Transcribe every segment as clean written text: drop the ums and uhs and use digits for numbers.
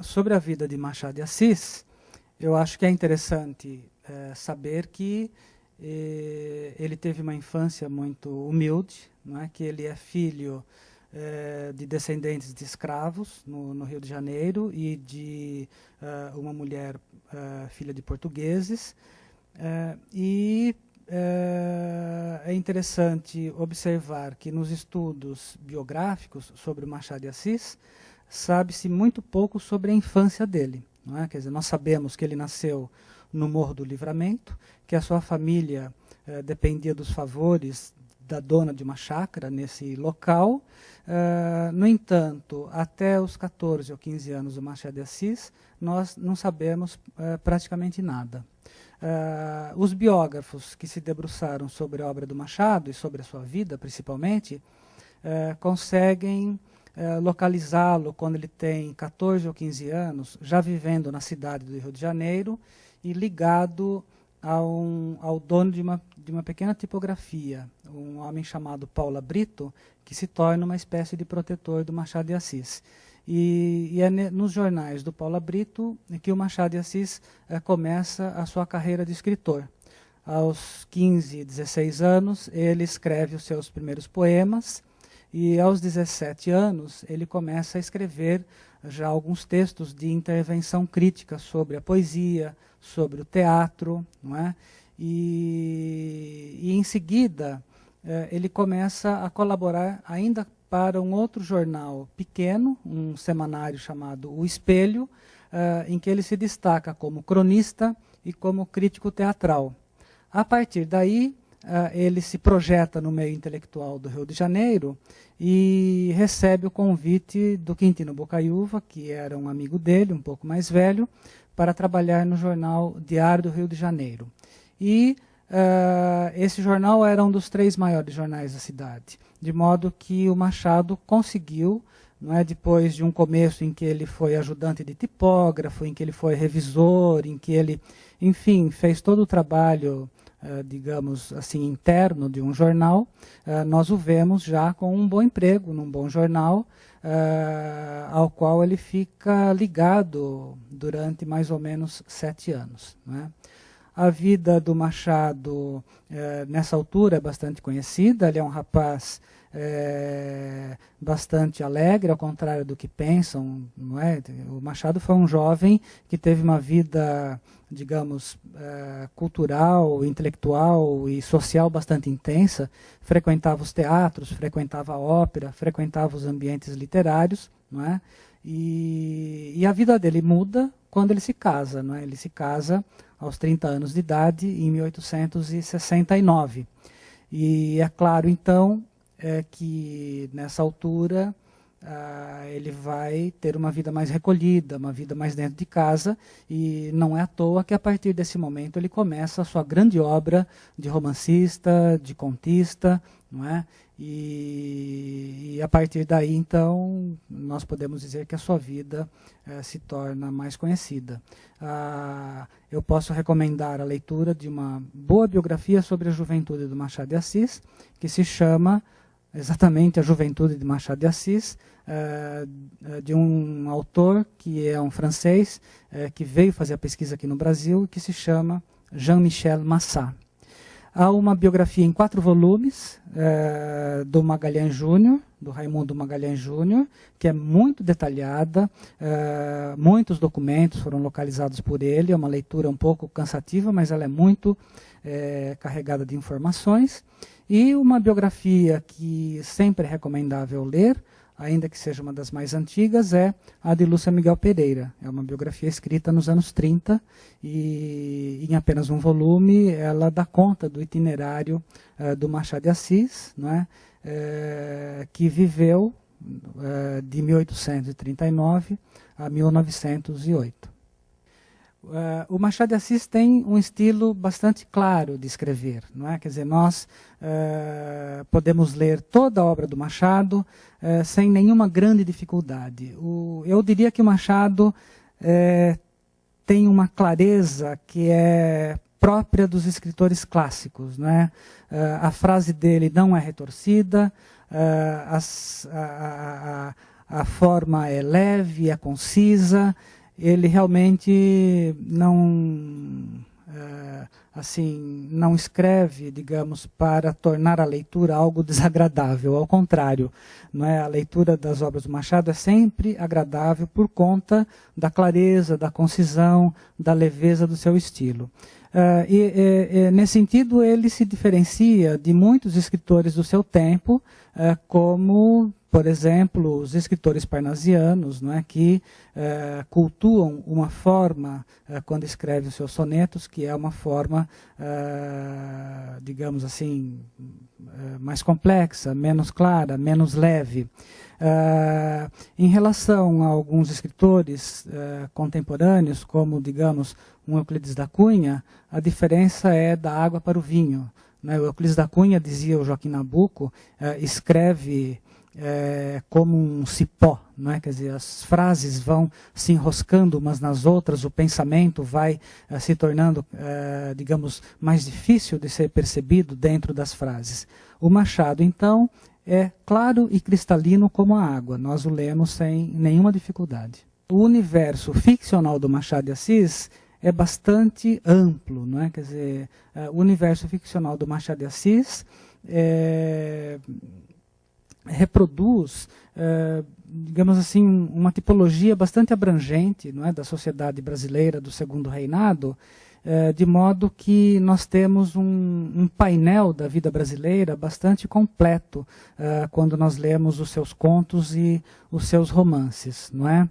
sobre a vida de Machado de Assis, eu acho que é interessante saber que ele teve uma infância muito humilde, não é? Que ele é filho de descendentes de escravos no Rio de Janeiro e de uma mulher filha de portugueses. É interessante observar que nos estudos biográficos sobre o Machado de Assis, sabe-se muito pouco sobre a infância dele. Não é? Quer dizer, nós sabemos que ele nasceu no Morro do Livramento, que a sua família dependia dos favores da dona de uma chácara nesse local. No entanto, até os 14 ou 15 anos do Machado de Assis, nós não sabemos praticamente nada. Os biógrafos que se debruçaram sobre a obra do Machado e sobre a sua vida, principalmente, conseguem localizá-lo quando ele tem 14 ou 15 anos, já vivendo na cidade do Rio de Janeiro e ligado ao dono de uma pequena tipografia, um homem chamado Paula Brito, que se torna uma espécie de protetor do Machado de Assis. E é nos jornais do Paula Brito que o Machado de Assis começa a sua carreira de escritor. Aos 15, 16 anos, ele escreve os seus primeiros poemas, e aos 17 anos ele começa a escrever já alguns textos de intervenção crítica sobre a poesia, sobre o teatro, não é? E em seguida ele começa a colaborar ainda para um outro jornal pequeno, um semanário chamado O Espelho, em que ele se destaca como cronista e como crítico teatral. A partir daí, ele se projeta no meio intelectual do Rio de Janeiro e recebe o convite do Quintino Bocaiúva, que era um amigo dele, um pouco mais velho, para trabalhar no jornal Diário do Rio de Janeiro. E esse jornal era um dos 3 maiores jornais da cidade, de modo que o Machado conseguiu, não é, depois de um começo em que ele foi ajudante de tipógrafo, em que ele foi revisor, em que ele, enfim, fez todo o trabalho, digamos assim, interno de um jornal, nós o vemos já com um bom emprego, num bom jornal, ao qual ele fica ligado durante mais ou menos 7 anos. Não é? A vida do Machado, nessa altura, é bastante conhecida. Ele é um rapaz bastante alegre, ao contrário do que pensam. Não é? O Machado foi um jovem que teve uma vida, digamos, cultural, intelectual e social bastante intensa. Frequentava os teatros, frequentava a ópera, frequentava os ambientes literários. Não é? E a vida dele muda quando ele se casa. Não é? Ele se casa aos 30 anos de idade, em 1869. E é claro, então, que nessa altura ele vai ter uma vida mais recolhida, uma vida mais dentro de casa, e não é à toa que a partir desse momento ele começa a sua grande obra de romancista, de contista, não é? E a partir daí, então, nós podemos dizer que a sua vida se torna mais conhecida. Eu posso recomendar a leitura de uma boa biografia sobre a juventude do Machado de Assis, que se chama exatamente A Juventude de Machado de Assis, de um autor que é um francês, que veio fazer a pesquisa aqui no Brasil, que se chama Jean-Michel Massat. Há uma biografia em 4 volumes do Magalhães Júnior, do Raimundo Magalhães Júnior, que é muito detalhada, muitos documentos foram localizados por ele, é uma leitura um pouco cansativa, mas ela é muito carregada de informações. E uma biografia que sempre é recomendável ler, ainda que seja uma das mais antigas, é a de Lúcia Miguel Pereira. É uma biografia escrita nos anos 30 e em apenas um volume ela dá conta do itinerário do Machado de Assis, não é? Que viveu de 1839 a 1908. O Machado de Assis tem um estilo bastante claro de escrever, não é? Quer dizer, nós podemos ler toda a obra do Machado sem nenhuma grande dificuldade. Eu diria que o Machado tem uma clareza que é própria dos escritores clássicos, não é? A frase dele não é retorcida, a forma é leve, é concisa, ele realmente não escreve, digamos, para tornar a leitura algo desagradável, ao contrário, não é? A leitura das obras do Machado é sempre agradável por conta da clareza, da concisão, da leveza do seu estilo. Nesse sentido, ele se diferencia de muitos escritores do seu tempo, como, por exemplo, os escritores parnasianos, não é, que cultuam uma forma, quando escrevem os seus sonetos, que é uma forma, digamos assim, mais complexa, menos clara, menos leve. Em relação a alguns escritores contemporâneos, como, digamos, um Euclides da Cunha, a diferença é da água para o vinho. Né? O Euclides da Cunha, dizia o Joaquim Nabuco, escreve como um cipó, não é? Quer dizer, as frases vão se enroscando umas nas outras, o pensamento vai se tornando, digamos, mais difícil de ser percebido dentro das frases. O Machado, então, é claro e cristalino como a água, nós o lemos sem nenhuma dificuldade. O universo ficcional do Machado de Assis é bastante amplo, não é? Quer dizer, o universo ficcional do Machado de Assis reproduz, digamos assim, uma tipologia bastante abrangente, não é, da sociedade brasileira do Segundo Reinado, de modo que nós temos um painel da vida brasileira bastante completo quando nós lemos os seus contos e os seus romances, não é?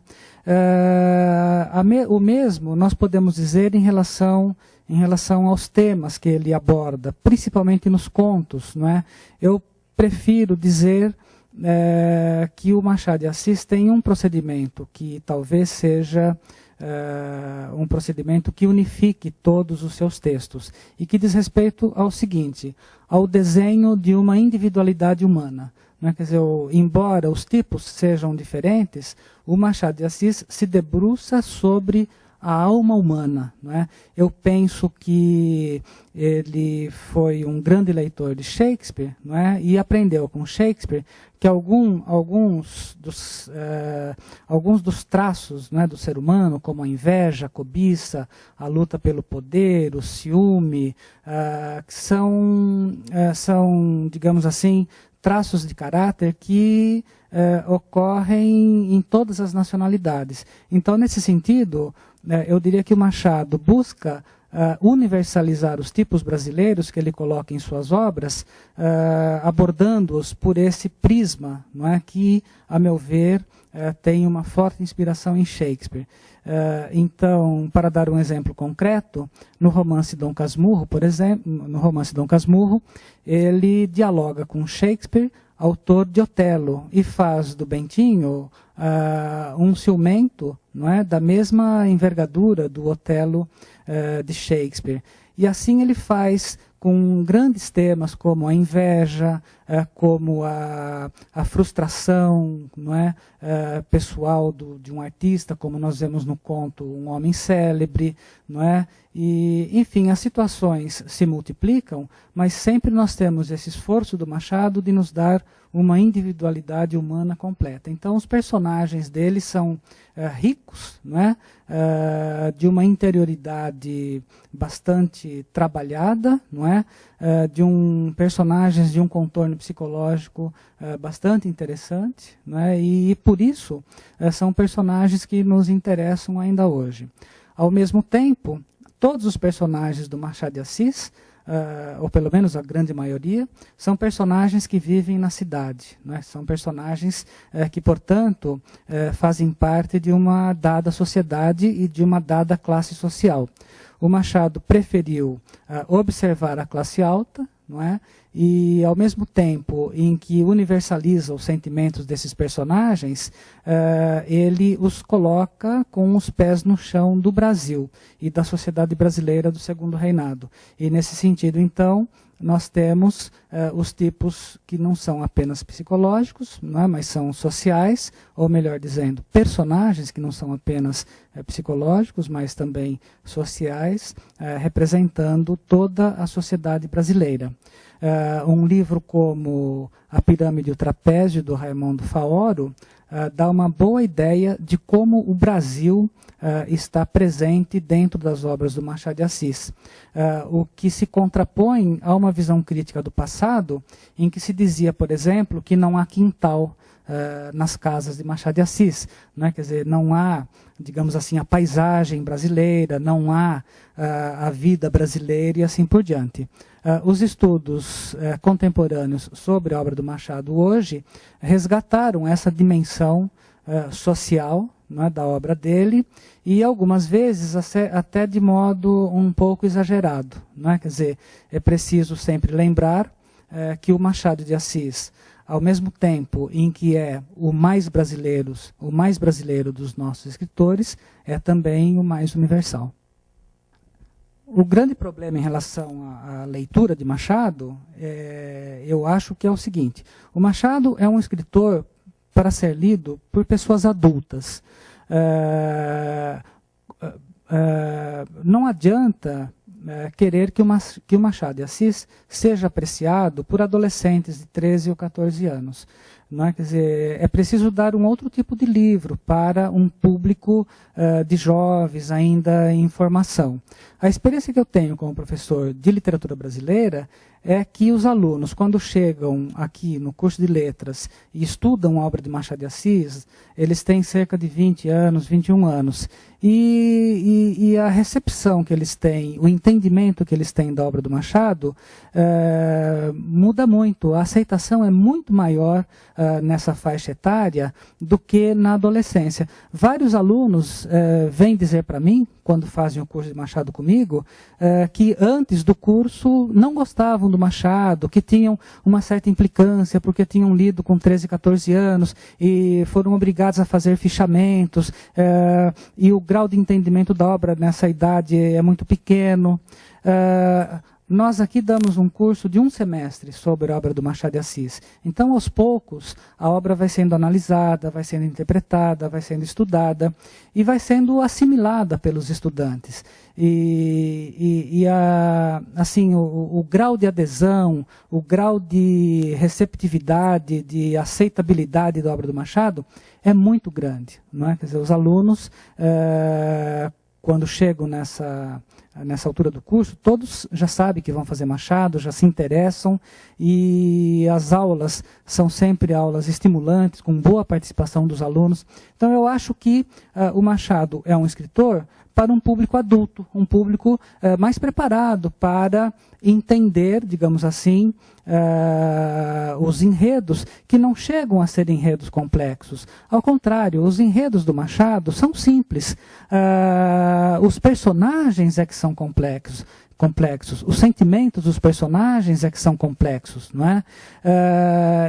O mesmo nós podemos dizer em relação aos temas que ele aborda, principalmente nos contos, não é? Eu prefiro dizer que o Machado de Assis tem um procedimento que talvez seja um procedimento que unifique todos os seus textos e que diz respeito ao seguinte, ao desenho de uma individualidade humana. Né? Quer dizer, embora os tipos sejam diferentes, o Machado de Assis se debruça sobre a alma humana. Não é? Eu penso que ele foi um grande leitor de Shakespeare, não é? E aprendeu com Shakespeare que alguns dos traços, não é, do ser humano, como a inveja, a cobiça, a luta pelo poder, o ciúme, são, digamos assim, traços de caráter que ocorrem em todas as nacionalidades. Então, nesse sentido, eu diria que o Machado busca universalizar os tipos brasileiros que ele coloca em suas obras, abordando-os por esse prisma, não é, que, a meu ver, tem uma forte inspiração em Shakespeare. Então, para dar um exemplo concreto, no romance Dom Casmurro, por exemplo, ele dialoga com Shakespeare, autor de Otelo, e faz do Bentinho um ciumento, não é, da mesma envergadura do Otelo de Shakespeare. E assim ele faz com grandes temas como a inveja, como a frustração, não é, pessoal de um artista, como nós vemos no conto Um Homem Célebre, não é? E, enfim, as situações se multiplicam, mas sempre nós temos esse esforço do Machado de nos dar uma individualidade humana completa. Então, os personagens dele são ricos, não é? De uma interioridade bastante trabalhada, não é? Personagens de um contorno psicológico bastante interessante, não é? E por isso são personagens que nos interessam ainda hoje. Ao mesmo tempo, todos os personagens do Machado de Assis, ou pelo menos a grande maioria, são personagens que vivem na cidade, não é? São personagens que, portanto, fazem parte de uma dada sociedade e de uma dada classe social. O Machado preferiu observar a classe alta, não é? E, ao mesmo tempo em que universaliza os sentimentos desses personagens, ele os coloca com os pés no chão do Brasil e da sociedade brasileira do Segundo Reinado. E, nesse sentido, então, nós temos os tipos que não são apenas psicológicos, não é? Mas são sociais, ou melhor dizendo, personagens que não são apenas psicológicos, mas também sociais, representando toda a sociedade brasileira. Um livro como A Pirâmide e o Trapézio, do Raimundo Faoro, dá uma boa ideia de como o Brasil está presente dentro das obras do Machado de Assis. O que se contrapõe a uma visão crítica do passado, em que se dizia, por exemplo, que não há quintal nas casas de Machado de Assis, né? Quer dizer, não há, digamos assim, a paisagem brasileira, não há a vida brasileira e assim por diante. Os estudos contemporâneos sobre a obra do Machado hoje resgataram essa dimensão social, né, da obra dele, e algumas vezes até de modo um pouco exagerado, né? Quer dizer, é preciso sempre lembrar que o Machado de Assis, ao mesmo tempo em que é o mais brasileiro dos nossos escritores, é também o mais universal. O grande problema em relação à leitura de Machado, eu acho que é o seguinte: o Machado é um escritor para ser lido por pessoas adultas. Não adianta querer que o Machado de Assis seja apreciado por adolescentes de 13 ou 14 anos. Não é? Quer dizer, é preciso dar um outro tipo de livro para um público de jovens ainda em formação. A experiência que eu tenho como professor de literatura brasileira é que os alunos, quando chegam aqui no curso de letras e estudam a obra de Machado de Assis, eles têm cerca de 20 anos, 21 anos. E a recepção que eles têm, o entendimento que eles têm da obra do Machado muda muito. A aceitação é muito maior nessa faixa etária do que na adolescência. Vários alunos vêm dizer para mim, quando fazem o curso de Machado comigo, que antes do curso não gostavam do Machado, que tinham uma certa implicância porque tinham lido com 13, 14 anos e foram obrigados a fazer fichamentos, e o grau de entendimento da obra nessa idade é muito pequeno. Nós aqui damos um curso de um semestre sobre a obra do Machado de Assis. Então, aos poucos, a obra vai sendo analisada, vai sendo interpretada, vai sendo estudada e vai sendo assimilada pelos estudantes. Assim, o grau de adesão, o grau de receptividade, de aceitabilidade da obra do Machado é muito grande, não é? Quer dizer, os alunos, quando chegam nessa altura do curso, todos já sabem que vão fazer Machado, já se interessam, e as aulas são sempre aulas estimulantes, com boa participação dos alunos. Então eu acho que o Machado é um escritor para um público adulto, um público mais preparado para entender, digamos assim, os enredos, que não chegam a ser enredos complexos. Ao contrário, os enredos do Machado são simples. Os personagens é que são complexos. Os sentimentos dos personagens é que são complexos, não é?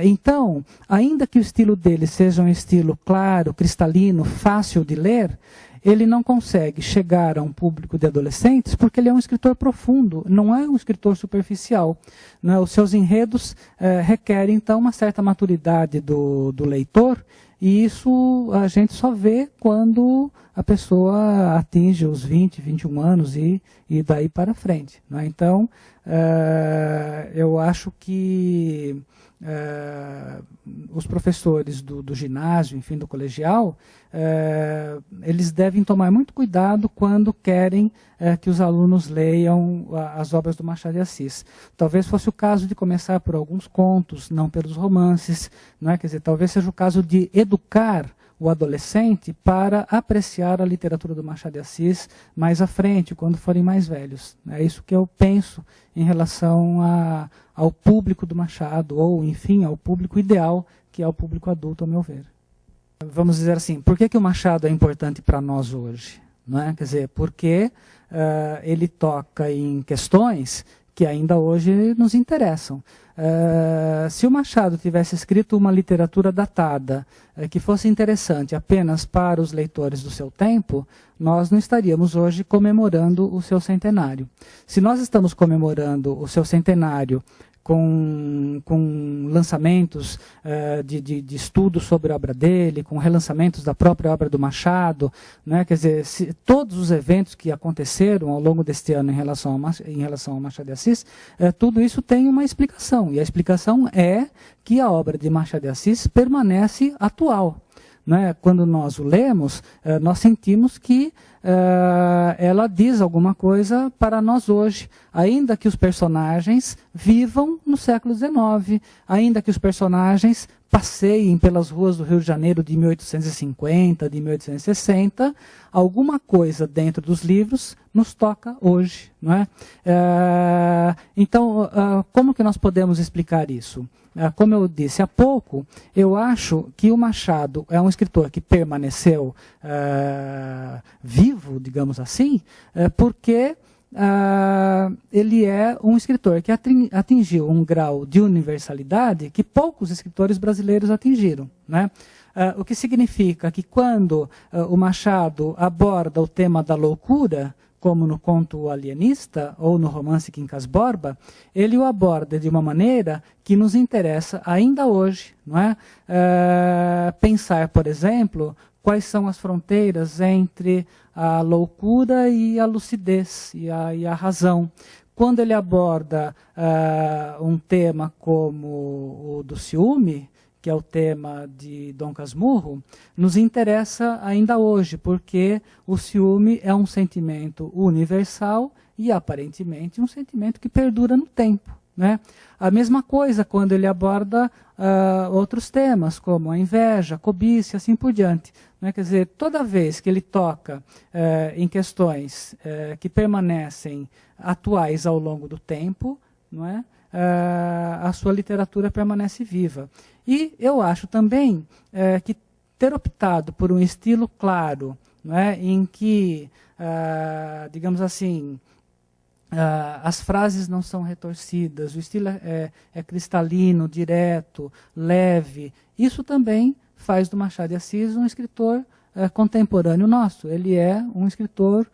Então, ainda que o estilo dele seja um estilo claro, cristalino, fácil de ler, ele não consegue chegar a um público de adolescentes porque ele é um escritor profundo, não é um escritor superficial. Não é? Os seus enredos requerem, então, uma certa maturidade do leitor, e isso a gente só vê quando a pessoa atinge os 20, 21 anos e daí para frente. Não é? Então, eu acho que os professores do ginásio, enfim, do colegial, eles devem tomar muito cuidado quando querem que os alunos leiam as obras do Machado de Assis. Talvez fosse o caso de começar por alguns contos, não pelos romances, não é? Quer dizer, talvez seja o caso de educar o adolescente para apreciar a literatura do Machado de Assis mais à frente, quando forem mais velhos. É isso que eu penso em relação ao público do Machado, ou, enfim, ao público ideal, que é o público adulto, ao meu ver. Vamos dizer assim, por que o Machado é importante para nós hoje? Não é? Quer dizer, porque ele toca em questões que ainda hoje nos interessam. Se o Machado tivesse escrito uma literatura datada, que fosse interessante apenas para os leitores do seu tempo, nós não estaríamos hoje comemorando o seu centenário. Se nós estamos comemorando o seu centenário com lançamentos de estudos sobre a obra dele, com relançamentos da própria obra do Machado, né? Quer dizer, todos os eventos que aconteceram ao longo deste ano em relação ao Machado de Assis, tudo isso tem uma explicação, e a explicação é que a obra de Machado de Assis permanece atual. Né? Quando nós o lemos, nós sentimos que ela diz alguma coisa para nós hoje, ainda que os personagens vivam no século XIX, ainda que os personagens passeiem pelas ruas do Rio de Janeiro de 1850, de 1860, alguma coisa dentro dos livros nos toca hoje. Não é? Então, como que nós podemos explicar isso? Como eu disse há pouco, eu acho que o Machado é um escritor que permaneceu vivo, digamos assim, porque ele é um escritor que atingiu um grau de universalidade que poucos escritores brasileiros atingiram. Né? O que significa que quando o Machado aborda o tema da loucura, como no conto O Alienista, ou no romance Quincas Borba, ele o aborda de uma maneira que nos interessa ainda hoje. Não é? Pensar, por exemplo, quais são as fronteiras entre a loucura e a lucidez, e a razão. Quando ele aborda um tema como o do ciúme, que é o tema de Dom Casmurro, nos interessa ainda hoje, porque o ciúme é um sentimento universal e, aparentemente, um sentimento que perdura no tempo. Né? A mesma coisa quando ele aborda outros temas, como a inveja, a cobiça e assim por diante. Né? Quer dizer, toda vez que ele toca em questões que permanecem atuais ao longo do tempo, não é? A sua literatura permanece viva. E eu acho também que ter optado por um estilo claro, não é? Em que, digamos assim, as frases não são retorcidas, o estilo é cristalino, direto, leve, isso também faz do Machado de Assis um escritor contemporâneo nosso. Ele é um escritor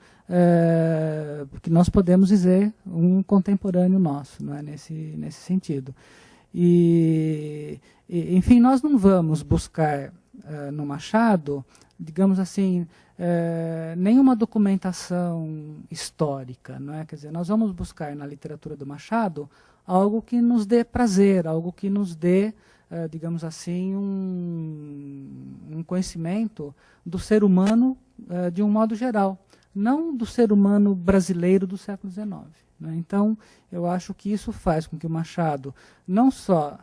que nós podemos dizer um contemporâneo nosso, não é? Nesse sentido. Enfim, nós não vamos buscar no Machado, digamos assim, nenhuma documentação histórica, não é? Quer dizer, nós vamos buscar na literatura do Machado algo que nos dê prazer, algo que nos dê, digamos assim, um conhecimento do ser humano de um modo geral, não do ser humano brasileiro do século XIX. Né? Então, eu acho que isso faz com que o Machado não só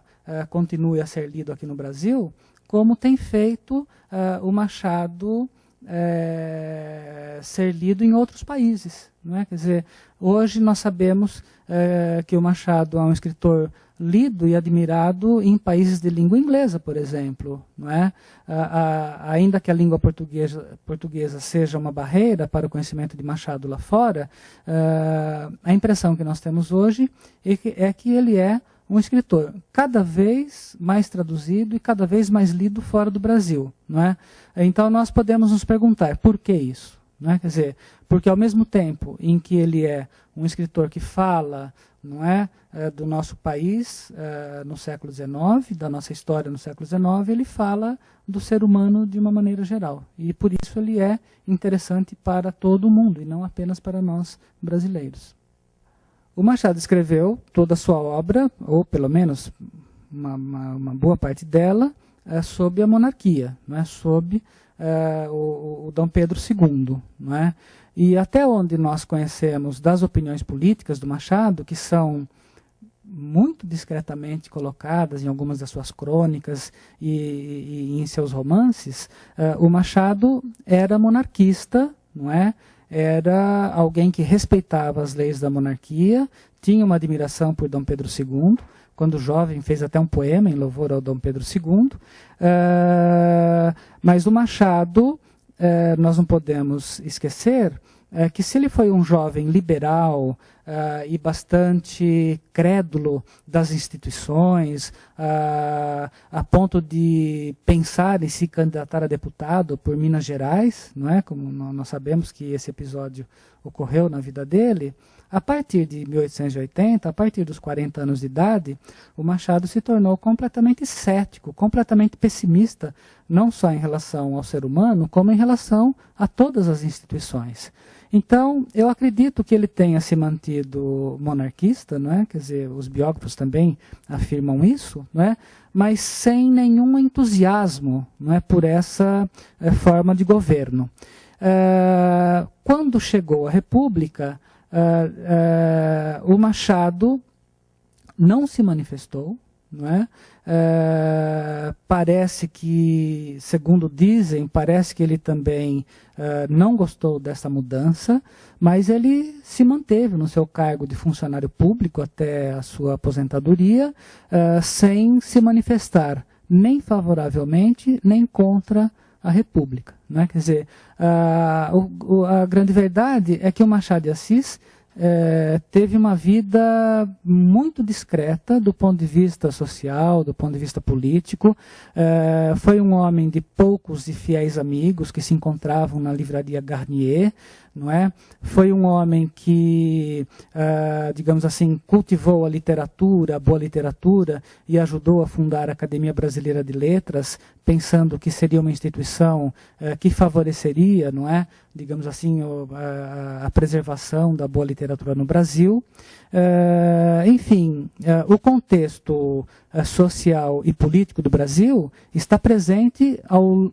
continue a ser lido aqui no Brasil, como tem feito o Machado ser lido em outros países. Não é? Quer dizer, hoje nós sabemos que o Machado é um escritor lido e admirado em países de língua inglesa, por exemplo. Não é? Ainda que a língua portuguesa seja uma barreira para o conhecimento de Machado lá fora, a impressão que nós temos hoje é que ele é um escritor cada vez mais traduzido e cada vez mais lido fora do Brasil. Não é? Então nós podemos nos perguntar, por que isso? Não é? Quer dizer, porque ao mesmo tempo em que ele é um escritor que fala, não é, do nosso país no século XIX, da nossa história no século XIX, ele fala do ser humano de uma maneira geral. E por isso ele é interessante para todo o mundo, e não apenas para nós brasileiros. O Machado escreveu toda a sua obra, ou pelo menos uma boa parte dela, sob a monarquia, não é? Sob o Dom Pedro II. Não é? E até onde nós conhecemos das opiniões políticas do Machado, que são muito discretamente colocadas em algumas das suas crônicas e em seus romances, o Machado era monarquista, não é? Era alguém que respeitava as leis da monarquia, tinha uma admiração por Dom Pedro II, quando jovem fez até um poema em louvor ao Dom Pedro II, mas o Machado, nós não podemos esquecer que se ele foi um jovem liberal, e bastante crédulo das instituições, a ponto de pensar em se candidatar a deputado por Minas Gerais, não é? Como nós sabemos que esse episódio ocorreu na vida dele. A partir de 1880, a partir dos 40 anos de idade, o Machado se tornou completamente cético, completamente pessimista, não só em relação ao ser humano, como em relação a todas as instituições. Então, eu acredito que ele tenha se mantido monarquista, não é? Quer dizer, os biógrafos também afirmam isso, não é? Mas sem nenhum entusiasmo, não é? Por essa forma de governo. Quando chegou a República, o Machado não se manifestou, não é? Parece que, segundo dizem, parece que ele também não gostou dessa mudança, mas ele se manteve no seu cargo de funcionário público até a sua aposentadoria, sem se manifestar nem favoravelmente, nem contra a República. Né? Quer dizer, a grande verdade é que o Machado de Assis teve uma vida muito discreta do ponto de vista social, do ponto de vista político. Foi um homem de poucos e fiéis amigos que se encontravam na livraria Garnier, não é? Foi um homem que, digamos assim, cultivou a literatura, a boa literatura, e ajudou a fundar a Academia Brasileira de Letras, pensando que seria uma instituição que favoreceria, não é? Digamos assim, a preservação da boa literatura no Brasil. Enfim, o contexto social e político do Brasil está presente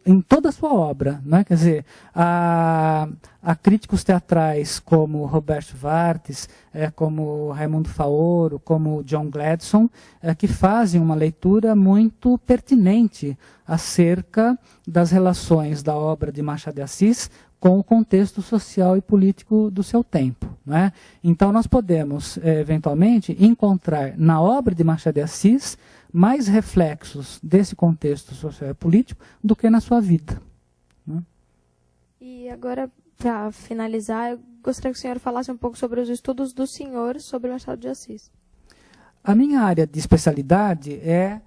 em toda a sua obra, não é? Quer dizer, há críticos teatrais como Roberto Vartes, como Raimundo Faoro, como John Gladson, que fazem uma leitura muito pertinente acerca das relações da obra de Machado de Assis com o contexto social e político do seu tempo. Não é? Então, nós podemos, eventualmente, encontrar na obra de Machado de Assis mais reflexos desse contexto social e político do que na sua vida. Não é? E agora, para finalizar, eu gostaria que o senhor falasse um pouco sobre os estudos do senhor sobre Machado de Assis. A minha área de especialidade é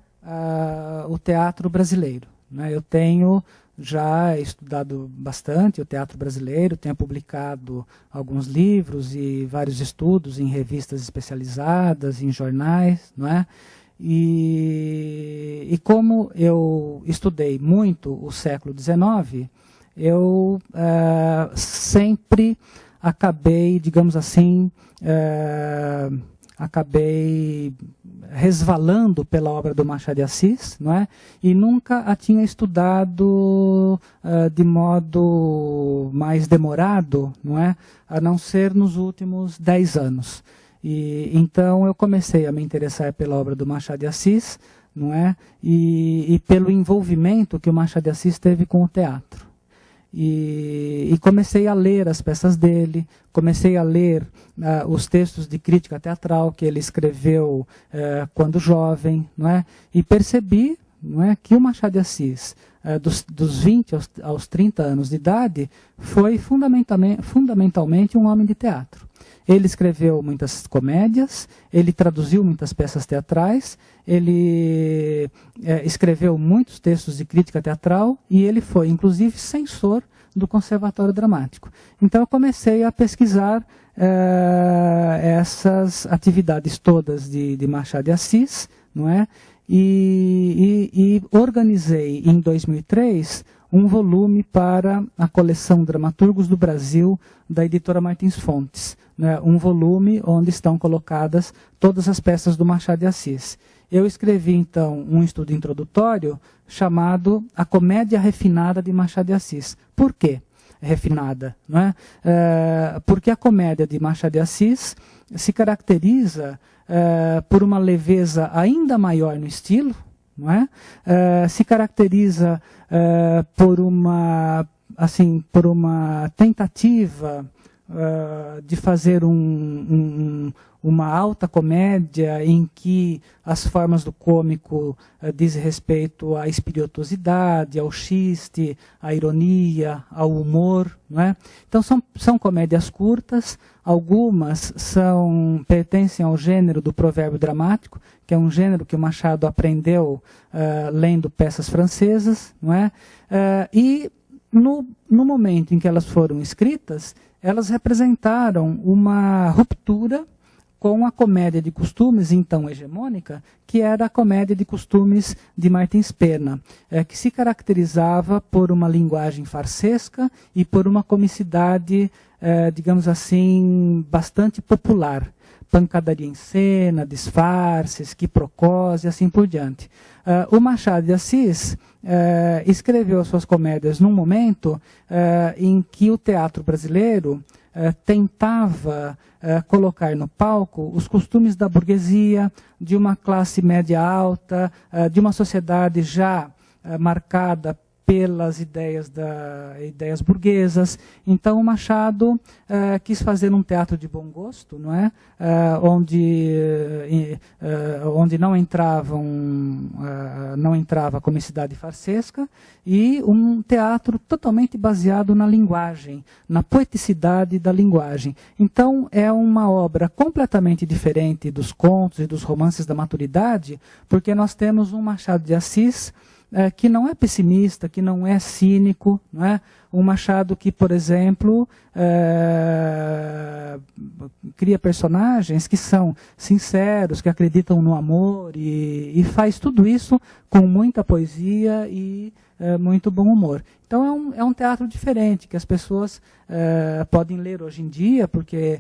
o teatro brasileiro. Né? Eu tenho já estudado bastante o teatro brasileiro, tenho publicado alguns livros e vários estudos em revistas especializadas, em jornais, não é? E como eu estudei muito o século XIX, eu sempre acabei, digamos assim, acabei resvalando pela obra do Machado de Assis, não é? E nunca a tinha estudado de modo mais demorado, não é? A não ser nos últimos 10 anos. E então eu comecei a me interessar pela obra do Machado de Assis, não é? E pelo envolvimento que o Machado de Assis teve com o teatro. E comecei a ler as peças dele, comecei a ler os textos de crítica teatral que ele escreveu quando jovem, não é? E percebi, não é, que o Machado de Assis, dos 20 aos 30 anos de idade, foi fundamentalmente um homem de teatro. Ele escreveu muitas comédias, ele traduziu muitas peças teatrais, ele escreveu muitos textos de crítica teatral e ele foi, inclusive, censor do Conservatório Dramático. Então eu comecei a pesquisar essas atividades todas de Machado de Assis, não é? E organizei em 2003 um volume para a coleção Dramaturgos do Brasil, da editora Martins Fontes. Né? Um volume onde estão colocadas todas as peças do Machado de Assis. Eu escrevi, então, um estudo introdutório chamado A Comédia Refinada de Machado de Assis. Por quê refinada? Não é? Porque a comédia de Machado de Assis se caracteriza por uma leveza ainda maior no estilo, não é? Se caracteriza por uma tentativa de fazer uma alta comédia em que as formas do cômico dizem respeito à espirituosidade, ao xiste, à ironia, ao humor, não é? Então são comédias curtas, algumas pertencem ao gênero do provérbio dramático, que é um gênero que o Machado aprendeu lendo peças francesas, não é? E no momento em que elas foram escritas, elas representaram uma ruptura com a comédia de costumes, então hegemônica, que era a comédia de costumes de Martins Pena, que se caracterizava por uma linguagem farsesca e por uma comicidade, digamos assim, bastante popular. Pancadaria em cena, disfarces, quiprocós e assim por diante. O Machado de Assis escreveu suas comédias num momento em que o teatro brasileiro tentava colocar no palco os costumes da burguesia, de uma classe média alta, de uma sociedade já marcada pelas ideias burguesas. Então o Machado quis fazer um teatro de bom gosto, não é? Onde não entrava a comicidade farsesca, e um teatro totalmente baseado na linguagem, na poeticidade da linguagem. Então é uma obra completamente diferente dos contos e dos romances da maturidade, porque nós temos um Machado de Assis que não é pessimista, que não é cínico, não é? Um Machado que, por exemplo, cria personagens que são sinceros, que acreditam no amor, e faz tudo isso com muita poesia e muito bom humor. Então é um teatro diferente, que as pessoas podem ler hoje em dia, porque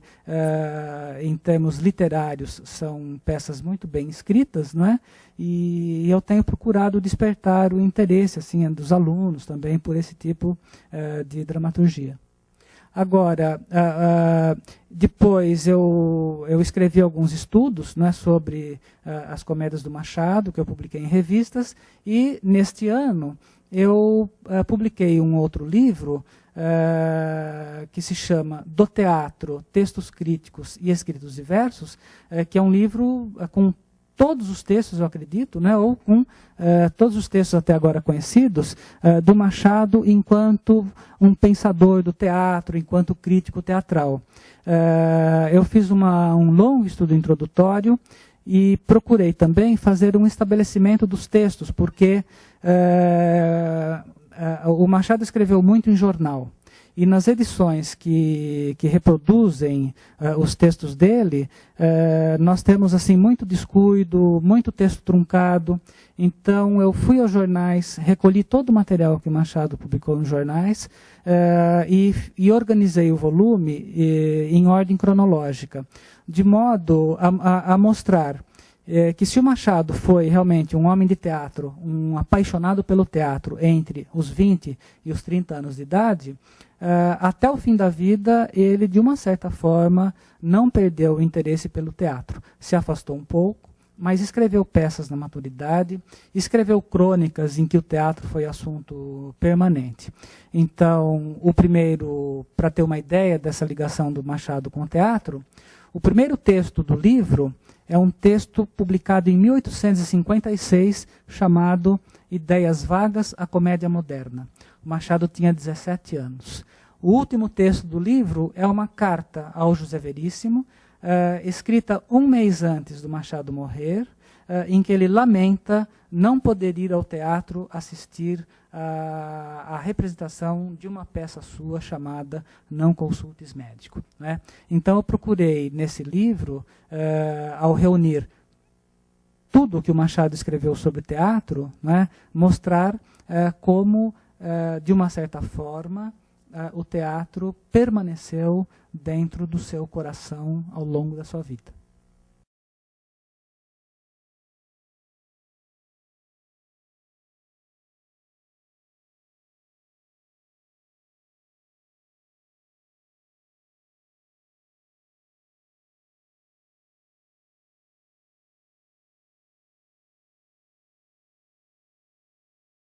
em termos literários são peças muito bem escritas, não é? E eu tenho procurado despertar o interesse assim, dos alunos também por esse tipo de dramaturgia. Agora, depois eu escrevi alguns estudos, né, sobre as comédias do Machado, que eu publiquei em revistas, e neste ano eu publiquei um outro livro que se chama Do Teatro, Textos Críticos e Escritos Diversos, que é um livro com todos os textos, eu acredito, né, ou com todos os textos até agora conhecidos, do Machado enquanto um pensador do teatro, enquanto crítico teatral. Eu fiz um longo estudo introdutório e procurei também fazer um estabelecimento dos textos, porque o Machado escreveu muito em jornal. E nas edições que reproduzem os textos dele, nós temos assim muito descuido, muito texto truncado. Então eu fui aos jornais, recolhi todo o material que Machado publicou nos jornais e organizei o volume em ordem cronológica, de modo a mostrar que se o Machado foi realmente um homem de teatro, um apaixonado pelo teatro entre os 20 e os 30 anos de idade, até o fim da vida, ele, de uma certa forma, não perdeu o interesse pelo teatro. Se afastou um pouco, mas escreveu peças na maturidade, escreveu crônicas em que o teatro foi assunto permanente. Então, o primeiro, para ter uma ideia dessa ligação do Machado com o teatro, o primeiro texto do livro é um texto publicado em 1856, chamado Ideias Vagas, a Comédia Moderna. O Machado tinha 17 anos. O último texto do livro é uma carta ao José Veríssimo, escrita um mês antes do Machado morrer, em que ele lamenta não poder ir ao teatro assistir à representação de uma peça sua chamada Não Consultes Médico, né? Então eu procurei nesse livro, ao reunir tudo o que o Machado escreveu sobre teatro, né, mostrar como, de uma certa forma, o teatro permaneceu dentro do seu coração ao longo da sua vida.